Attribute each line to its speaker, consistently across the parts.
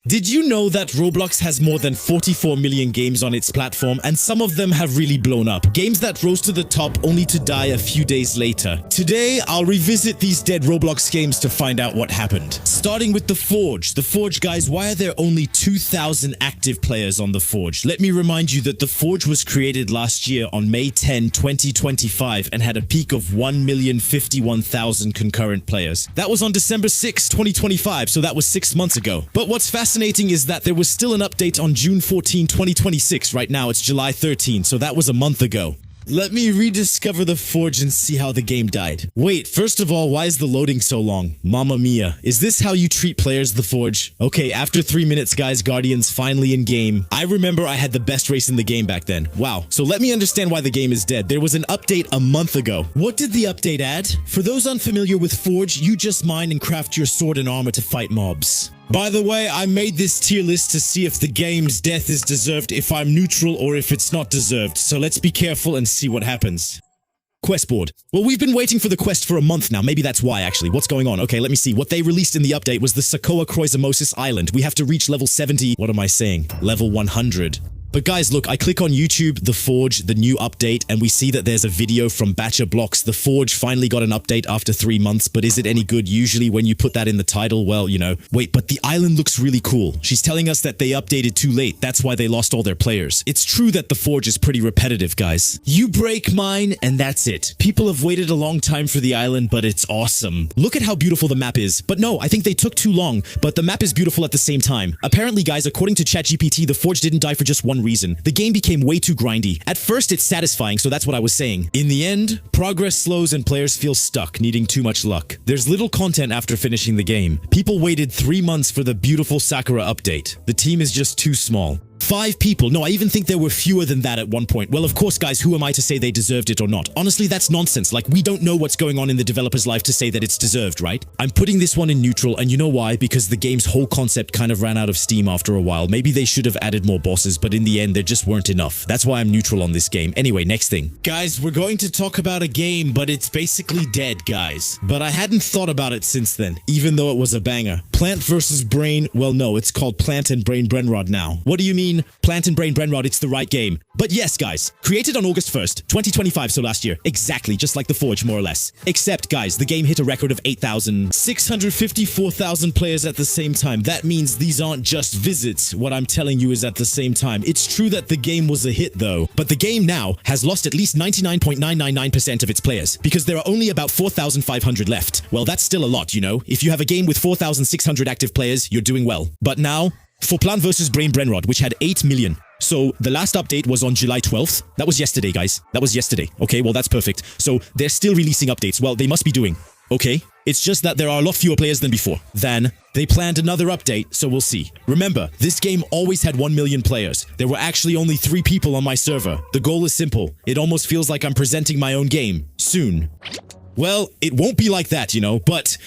Speaker 1: Did you know that Roblox has more than 44 million games on its platform, and some of them have really blown up? Games that rose to the top only to die a few days later. Today, I'll revisit these dead Roblox games to find out what happened. Starting with The Forge. The Forge, guys, why are there only 2,000 active players on The Forge? Let me remind you that The Forge was created last year on May 10, 2025, and had a peak of 1,051,000 concurrent players. That was on December 6, 2025, so that was 6 months ago. But what's fascinating is that there was still an update on June 14, 2026. Right now, it's July 13, so that was a month ago. Let me rediscover The Forge and see how the game died. Wait, first of all, why is the loading so long? Mamma mia. Is this how you treat players, The Forge? Okay, after 3 minutes, guys, Guardian's finally in game. I remember I had the best race in the game back then. Wow. So let me understand why the game is dead. There was an update a month ago. What did the update add? For those unfamiliar with Forge, you just mine and craft your sword and armor to fight mobs. By the way, I made this tier list to see if the game's death is deserved, if I'm neutral, or if it's not deserved. So let's be careful and see what happens. Quest board. Well, we've been waiting for the quest for a month now. Maybe that's why, actually. What's going on? Okay, let me see. What they released in the update was the Sokoa Croisomosis Island. We have to reach level 70. What am I saying? Level 100. But guys, look, I click on YouTube, The Forge, the new update, and we see that there's a video from Batcher Blocks. The Forge finally got an update after 3 months, but is it any good? Usually when you put that in the title, well, you know. Wait, but the island looks really cool. She's telling us that they updated too late. That's why they lost all their players. It's true that The Forge is pretty repetitive, guys. You break mine, and that's it. People have waited a long time for the island, but it's awesome. Look at how beautiful the map is. But no, I think they took too long, but the map is beautiful at the same time. Apparently, guys, according to ChatGPT, The Forge didn't die for just one reason. The game became way too grindy. At first, it's satisfying, so that's what I was saying. In the end, progress slows and players feel stuck, needing too much luck. There's little content after finishing the game. People waited 3 months for the beautiful Sakura update. The team is just too small. 5 people. No, I even think there were fewer than that at one point. Well, of course, guys, who am I to say they deserved it or not? Honestly, that's nonsense. Like, we don't know what's going on in the developer's life to say that it's deserved, right? I'm putting this one in neutral, and you know why? Because the game's whole concept kind of ran out of steam after a while. Maybe they should have added more bosses, but in the end, there just weren't enough. That's why I'm neutral on this game. Anyway, next thing. Guys, we're going to talk about a game, but it's basically dead, guys. But I hadn't thought about it since then, even though it was a banger. Plant versus Brain. Well, no, it's called Plant and Brain Brenrod now. What do you mean? Plant and Brain Brenrod, it's the right game. But yes, guys, created on August 1st, 2025, so last year. Exactly, just like The Forge, more or less. Except, guys, the game hit a record of 654,000 players at the same time. That means these aren't just visits. What I'm telling you is at the same time. It's true that the game was a hit, though. But the game now has lost at least 99.999% of its players, because there are only about 4,500 left. Well, that's still a lot, you know? If you have a game with 4,600 active players, you're doing well. But now, for Plant vs. Brain Brenrod, which had 8 million. So the last update was on July 12th. That was yesterday, guys. That was yesterday. Okay, well, that's perfect. So they're still releasing updates. Well, they must be doing. Okay, it's just that there are a lot fewer players than before. Then they planned another update, so we'll see. Remember, this game always had 1 million players. There were actually only 3 people on my server. The goal is simple. It almost feels like I'm presenting my own game. Soon. Well, it won't be like that, you know, but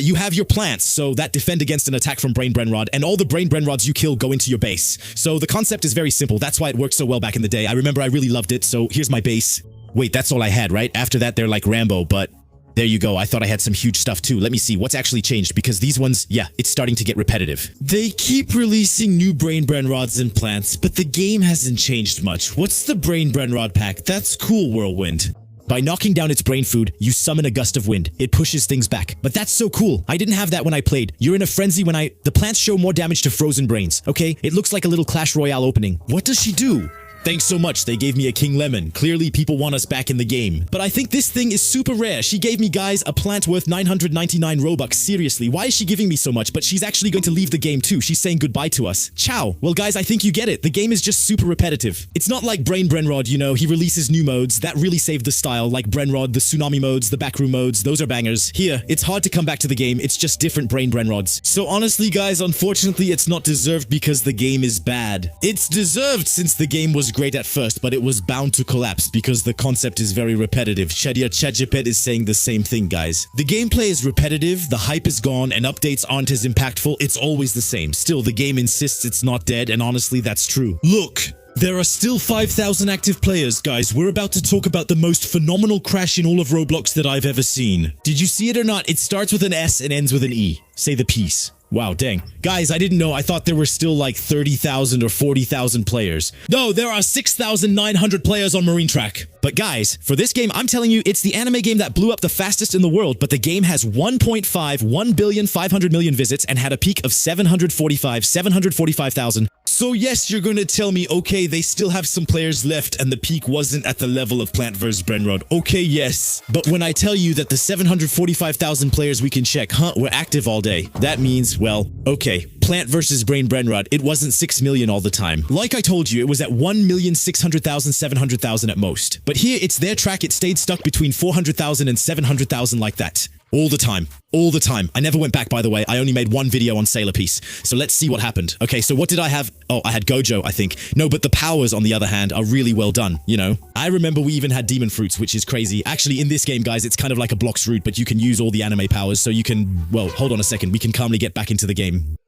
Speaker 1: you have your plants, so that defend against an attack from Brain Brenrod, and all the Brain Brenrods you kill go into your base. So the concept is very simple. That's why it worked so well back in the day. I remember I really loved it, so here's my base. Wait, that's all I had, right? After that, they're like Rambo, but there you go. I thought I had some huge stuff too. Let me see what's actually changed, because these ones, yeah, it's starting to get repetitive. They keep releasing new Brain Brenrods and plants, but the game hasn't changed much. What's the Brain Brenrod pack? That's cool, Whirlwind. By knocking down its brain food, you summon a gust of wind. It pushes things back. But that's so cool. I didn't have that when I played. You're in a frenzy when the plants show more damage to frozen brains, okay? It looks like a little Clash Royale opening. What does she do? Thanks so much, they gave me a King Lemon. Clearly, people want us back in the game. But I think this thing is super rare. She gave me, guys, a plant worth 999 Robux. Seriously, why is she giving me so much? But she's actually going to leave the game too. She's saying goodbye to us. Ciao. Well, guys, I think you get it. The game is just super repetitive. It's not like Brain Brenrod, you know, he releases new modes. That really saved the style, like Brenrod, the Tsunami modes, the Backroom modes. Those are bangers. Here, it's hard to come back to the game. It's just different Brain Brenrods. So honestly, guys, unfortunately, it's not deserved because the game is bad. It's deserved since the game was great at first, but it was bound to collapse because the concept is very repetitive. Shadia Chajipet is saying the same thing, guys. The gameplay is repetitive, the hype is gone, and updates aren't as impactful. It's always the same. Still, the game insists it's not dead, and honestly, that's true. Look! There are still 5,000 active players, guys. We're about to talk about the most phenomenal crash in all of Roblox that I've ever seen. Did you see it or not? It starts with an S and ends with an E. Say the piece. Wow, dang. Guys, I didn't know. I thought there were still like 30,000 or 40,000 players. No, there are 6,900 players on Marine Track. But guys, for this game, I'm telling you, it's the anime game that blew up the fastest in the world, but the game has 1.5 visits and had a peak of 745,000. So yes, you're going to tell me, okay, they still have some players left and the peak wasn't at the level of Plant vs. Brenrod. Okay, yes. But when I tell you that the 745,000 players we can check, were active all day, that means, well, okay, Plant vs. Brenrod, it wasn't 6 million all the time. Like I told you, it was at 1,600,000, 700,000 at most. But here, it's their track, it stayed stuck between 400,000 and 700,000 like that. All the time. All the time. I never went back, by the way. I only made one video on Sailor Piece. So let's see what happened. Okay, so what did I have? Oh, I had Gojo, I think. No, but the powers, on the other hand, are really well done, you know? I remember we even had Demon Fruits, which is crazy. Actually, in this game, guys, it's kind of like a Blox route, but you can use all the anime powers, so you can... Well, hold on a second. We can calmly get back into the game.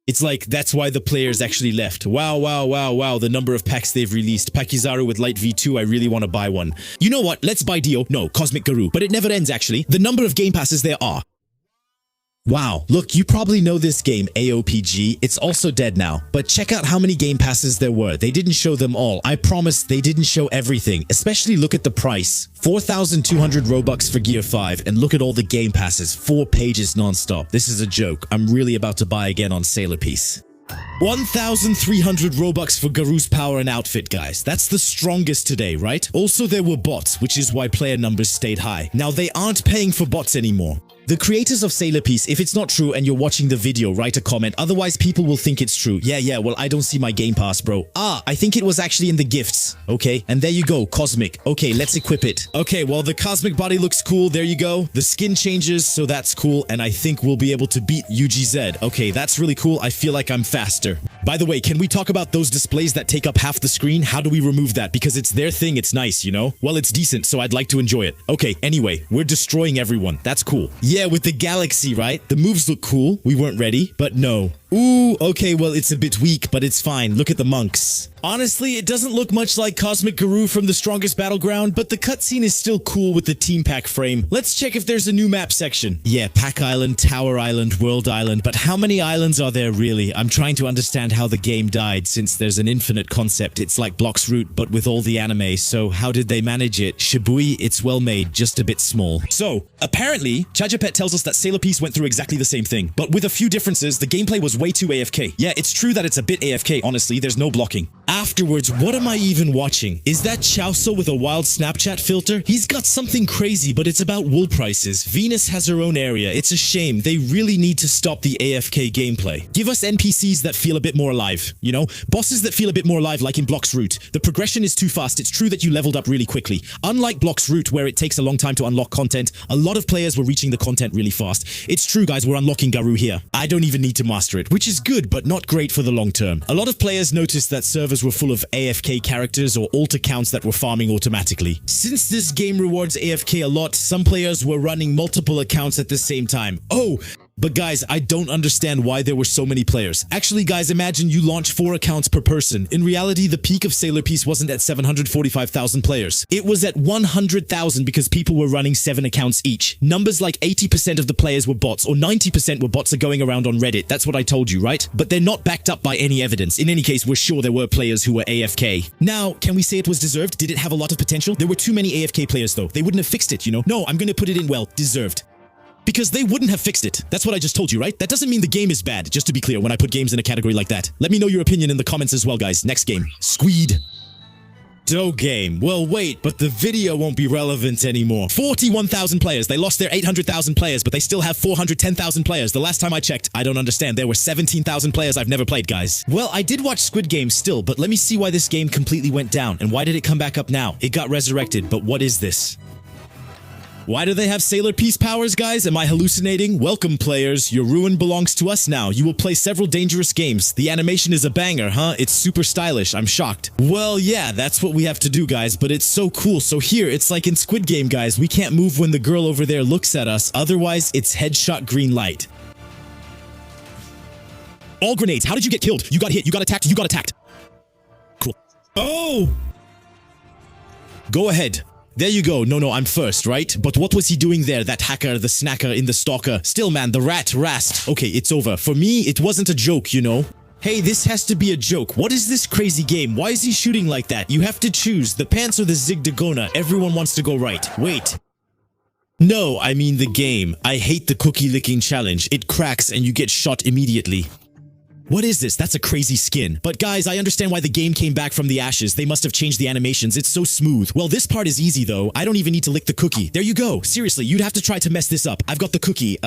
Speaker 1: It's like, that's why the players actually left. Wow, wow, wow, wow, the number of packs they've released. Pakizaru with Light V2, I really want to buy one. You know what? Let's buy Dio. No, Cosmic Garou. But it never ends, actually. The number of game passes there are. Wow, look, you probably know this game, AOPG. It's also dead now. But check out how many game passes there were. They didn't show them all. I promise they didn't show everything. Especially look at the price. 4,200 Robux for Gear 5. And look at all the game passes. 4 pages non-stop. This is a joke. I'm really about to buy again on Sailor Piece. 1,300 Robux for Garou's power and outfit, guys. That's the strongest today, right? Also, there were bots, which is why player numbers stayed high. Now, they aren't paying for bots anymore. The creators of Sailor Piece, if it's not true and you're watching the video, write a comment. Otherwise, people will think it's true. Yeah, well, I don't see my game pass, bro. Ah, I think it was actually in the gifts. Okay, and there you go, Cosmic. Okay, let's equip it. Okay, well, the Cosmic body looks cool. There you go. The skin changes, so that's cool. And I think we'll be able to beat UGZ. Okay, that's really cool. I feel like I'm faster. By the way, can we talk about those displays that take up half the screen? How do we remove that? Because it's their thing, it's nice, you know? Well, it's decent, so I'd like to enjoy it. Okay, anyway, we're destroying everyone. That's cool. Yeah, with the galaxy, right? The moves look cool. We weren't ready, but no. Ooh, okay, well, it's a bit weak, but it's fine. Look at the monks. Honestly, it doesn't look much like Cosmic Garou from the Strongest Battleground, but the cutscene is still cool with the team pack frame. Let's check if there's a new map section. Yeah, Pack Island, Tower Island, World Island, but how many islands are there really? I'm trying to understand how the game died, since there's an infinite concept. It's like Blox Route, but with all the anime, so how did they manage it? Shibui, it's well made, just a bit small. So, apparently, Chajapet tells us that Sailor Piece went through exactly the same thing, but with a few differences. The gameplay was way too AFK. Yeah, it's true that it's a bit AFK, honestly, there's no blocking. Afterwards, what am I even watching? Is that Chaoso with a wild Snapchat filter? He's got something crazy, but it's about wool prices. Venus has her own area. It's a shame. They really need to stop the AFK gameplay. Give us NPCs that feel a bit more alive, you know? Bosses that feel a bit more alive, like in Blox Route. The progression is too fast. It's true that you leveled up really quickly. Unlike Blox Route, where it takes a long time to unlock content, a lot of players were reaching the content really fast. It's true, guys, we're unlocking Garou here. I don't even need to master it, which is good, but not great for the long term. A lot of players noticed that servers were full of AFK characters or alt accounts that were farming automatically. Since this game rewards AFK a lot, some players were running multiple accounts at the same time. Oh! But guys, I don't understand why there were so many players. Actually, guys, imagine you launch 4 accounts per person. In reality, the peak of Sailor Piece wasn't at 745,000 players. It was at 100,000 because people were running 7 accounts each. Numbers like 80% of the players were bots, or 90% were bots are going around on Reddit. That's what I told you, right? But they're not backed up by any evidence. In any case, we're sure there were players who were AFK. Now, can we say it was deserved? Did it have a lot of potential? There were too many AFK players, though. They wouldn't have fixed it, you know? No, I'm gonna put it in, well, deserved. Because they wouldn't have fixed it. That's what I just told you, right? That doesn't mean the game is bad, just to be clear, when I put games in a category like that. Let me know your opinion in the comments as well, guys. Next game. Squid. Dough game. Well, wait, but the video won't be relevant anymore. 41,000 players. They lost their 800,000 players, but they still have 410,000 players. The last time I checked, I don't understand. There were 17,000 players I've never played, guys. Well, I did watch Squid Game still, but let me see why this game completely went down. And why did it come back up now? It got resurrected, but what is this? Why do they have Sailor Piece powers, guys? Am I hallucinating? Welcome, players. Your ruin belongs to us now. You will play several dangerous games. The animation is a banger, huh? It's super stylish. I'm shocked. Well, yeah, that's what we have to do, guys, but it's so cool. So here, it's like in Squid Game, guys. We can't move when the girl over there looks at us. Otherwise, it's headshot green light. All grenades. How did you get killed? You got hit. You got attacked. You got attacked. Cool. Oh! Go ahead. There you go. No, I'm first, right? But what was he doing there? That hacker, the snacker, in the stalker. Still, man, the rat, rast. Okay, it's over. For me, it wasn't a joke, you know? Hey, this has to be a joke. What is this crazy game? Why is he shooting like that? You have to choose the pants or the Zigdagona. Everyone wants to go right. Wait. No, I mean the game. I hate the cookie licking challenge. It cracks and you get shot immediately. What is this? That's a crazy skin. But guys, I understand why the game came back from the ashes. They must have changed the animations. It's so smooth. Well, this part is easy though. I don't even need to lick the cookie. There you go. Seriously, you'd have to try to mess this up. I've got the cookie.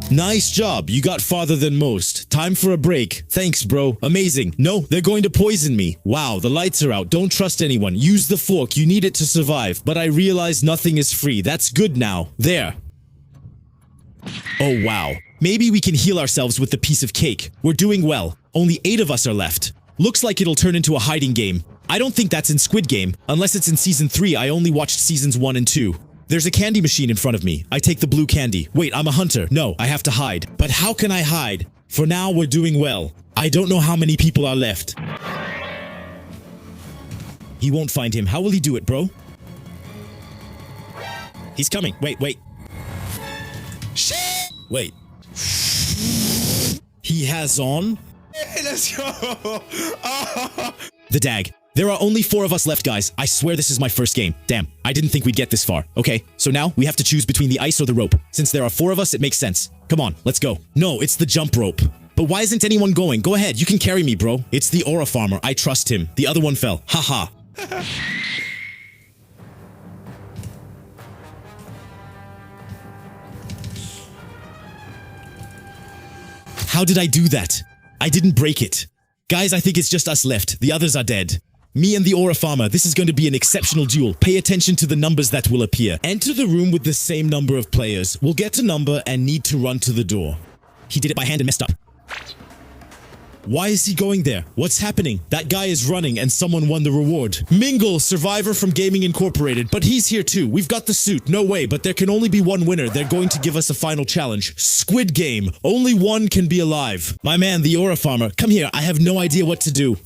Speaker 1: Nice job. You got farther than most. Time for a break. Thanks, bro. Amazing. No, they're going to poison me. Wow, the lights are out. Don't trust anyone. Use the fork. You need it to survive. But I realize nothing is free. That's good now. There. Oh, wow. Maybe we can heal ourselves with the piece of cake. We're doing well. Only 8 of us are left. Looks like it'll turn into a hiding game. I don't think that's in Squid Game. Unless it's in Season 3, I only watched Seasons 1 and 2. There's a candy machine in front of me. I take the blue candy. Wait, I'm a hunter. No, I have to hide. But how can I hide? For now, we're doing well. I don't know how many people are left. He won't find him. How will he do it, bro? He's coming. Wait. Shit! Wait. He has on?
Speaker 2: Hey, let's go!
Speaker 1: The dag. There are only 4 of us left, guys. I swear this is my first game. Damn, I didn't think we'd get this far. Okay, so now we have to choose between the ice or the rope. Since there are 4 of us, it makes sense. Come on, let's go. No, it's the jump rope. But why isn't anyone going? Go ahead, you can carry me, bro. It's the aura farmer. I trust him. The other one fell. Haha. How did I do that? I didn't break it. Guys, I think it's just us left. The others are dead. Me and the aura farmer, this is going to be an exceptional duel. Pay attention to the numbers that will appear. Enter the room with the same number of players. We'll get a number and need to run to the door. He did it by hand and messed up. Why is he going there? What's happening? That guy is running and someone won the reward. Mingle, survivor from Gaming Incorporated. But he's here too. We've got the suit. No way, but there can only be one winner. They're going to give us a final challenge. Squid Game. Only one can be alive. My man, the aura farmer. Come here. I have no idea what to do.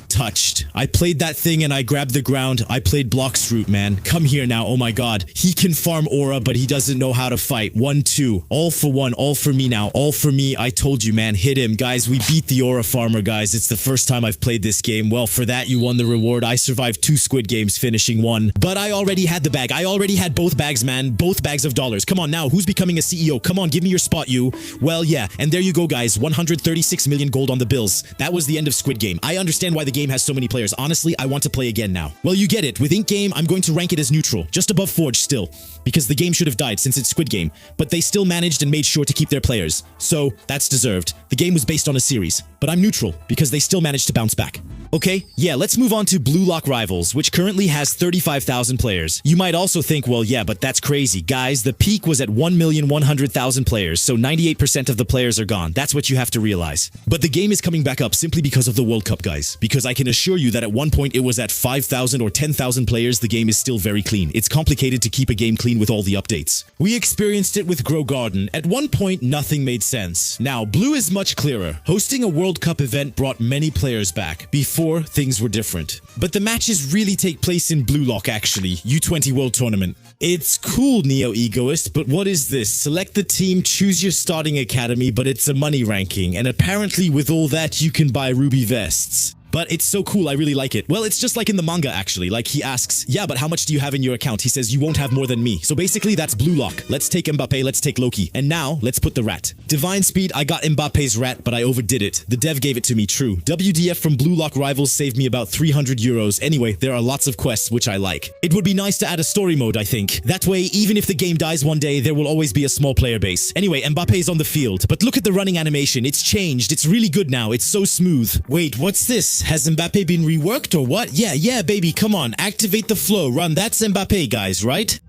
Speaker 1: Touched. I played that thing and I grabbed the ground. I played Blox Fruit, man. Come here now. Oh my god. He can farm aura, but he doesn't know how to fight. 1, 2. All for one. All for me now. All for me. I told you, man. Hit him. Guys, we beat the aura farmer, guys. It's the first time I've played this game. Well, for that, you won the reward. I survived 2 Squid Games, finishing 1. But I already had the bag. I already had both bags, man. Both bags of dollars. Come on now. Who's becoming a CEO? Come on, give me your spot, you. Well, yeah. And there you go, guys. 136 million gold on the bills. That was the end of Squid Game. I understand why the game has so many players. Honestly, I want to play again now. Well, you get it. With Ink Game, I'm going to rank it as neutral, just above Forge still, because the game should have died since it's Squid Game, but they still managed and made sure to keep their players. So, that's deserved. The game was based on a series, but I'm neutral because they still managed to bounce back. Okay, yeah, let's move on to Blue Lock Rivals, which currently has 35,000 players. You might also think, well, yeah, but that's crazy. Guys, the peak was at 1,100,000 players, so 98% of the players are gone. That's what you have to realize. But the game is coming back up simply because of the World Cup, guys, because I can assure you that at one point it was at 5,000 or 10,000 players. The game is still very clean. It's complicated to keep a game clean with all the updates. We experienced it with Grow Garden. At one point, nothing made sense. Now, Blue is much clearer. Hosting a World Cup event brought many players back. Before, things were different. But the matches really take place in Blue Lock, actually. U20 World Tournament. It's cool, Neo Egoist, but what is this? Select the team, choose your starting academy, but it's a money ranking. And apparently with all that, you can buy ruby vests. But it's so cool, I really like it. Well, it's just like in the manga, actually. Like, he asks, yeah, but how much do you have in your account? He says, you won't have more than me. So basically, that's Blue Lock. Let's take Mbappe, let's take Loki. And now, let's put the rat. Divine Speed, I got Mbappe's rat, but I overdid it. The dev gave it to me, true. WDF from Blue Lock Rivals saved me about 300 euros. Anyway, there are lots of quests, which I like. It would be nice to add a story mode, I think. That way, even if the game dies one day, there will always be a small player base. Anyway, Mbappe's on the field. But look at the running animation. It's changed. It's really good now. It's so smooth. Wait, what's this? Has Mbappe been reworked or what? Yeah, baby, come on. Activate the flow. Run. That's Mbappe, guys, right?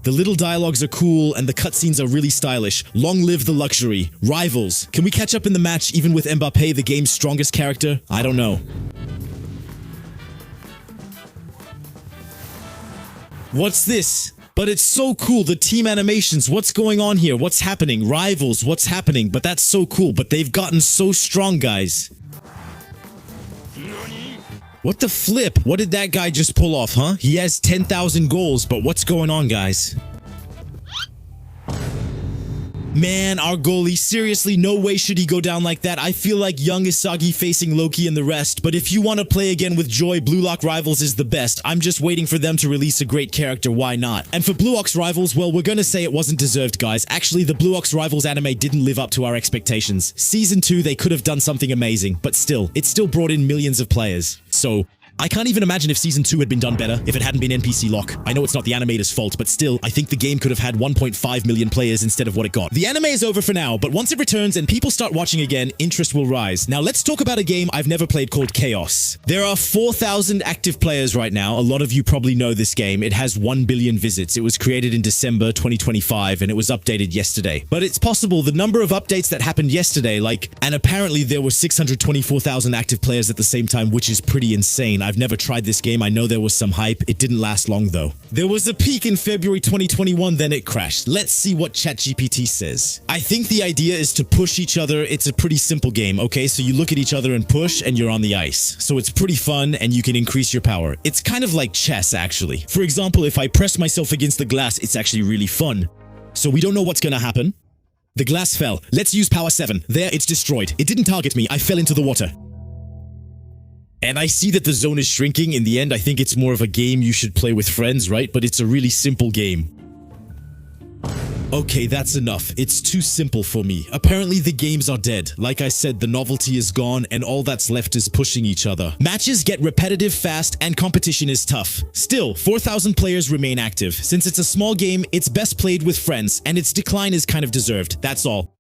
Speaker 1: The little dialogues are cool and the cutscenes are really stylish. Long live the luxury. Rivals. Can we catch up in the match even with Mbappe, the game's strongest character? I don't know. What's this? But it's so cool, the team animations, what's going on here? What's happening? Rivals, what's happening? But that's so cool, but they've gotten so strong, guys. What the flip? What did that guy just pull off, huh? He has 10,000 goals, but what's going on, guys? Man, our goalie, seriously, no way should he go down like that. I feel like young Isagi facing Loki and the rest, but if you want to play again with joy, Blue Lock Rivals is the best. I'm just waiting for them to release a great character, why not? And for Blue Ox Rivals, well, we're gonna say it wasn't deserved, guys. Actually, the Blue Ox Rivals anime didn't live up to our expectations. Season 2, they could have done something amazing, but still, it still brought in millions of players. So, I can't even imagine if Season 2 had been done better, if it hadn't been NPC lock. I know it's not the animator's fault, but still, I think the game could have had 1.5 million players instead of what it got. The anime is over for now, but once it returns and people start watching again, interest will rise. Now let's talk about a game I've never played called Chaos. There are 4,000 active players right now. A lot of you probably know this game. It has 1 billion visits. It was created in December 2025 and it was updated yesterday. But it's possible the number of updates that happened yesterday, and apparently there were 624,000 active players at the same time, which is pretty insane. I've never tried this game. I know there was some hype. It didn't last long though. There was a peak in February 2021, then it crashed. Let's see what ChatGPT says. I think the idea is to push each other. It's a pretty simple game, okay? So you look at each other and push and you're on the ice. So it's pretty fun and you can increase your power. It's kind of like chess actually. For example, if I press myself against the glass, it's actually really fun. So we don't know what's gonna happen. The glass fell. Let's use power 7. There, it's destroyed. It didn't target me. I fell into the water. And I see that the zone is shrinking. In the end, I think it's more of a game you should play with friends, right? But it's a really simple game. Okay, that's enough. It's too simple for me. Apparently the games are dead. Like I said, the novelty is gone and all that's left is pushing each other. Matches get repetitive fast and competition is tough. Still, 4,000 players remain active. Since it's a small game, it's best played with friends and its decline is kind of deserved. That's all.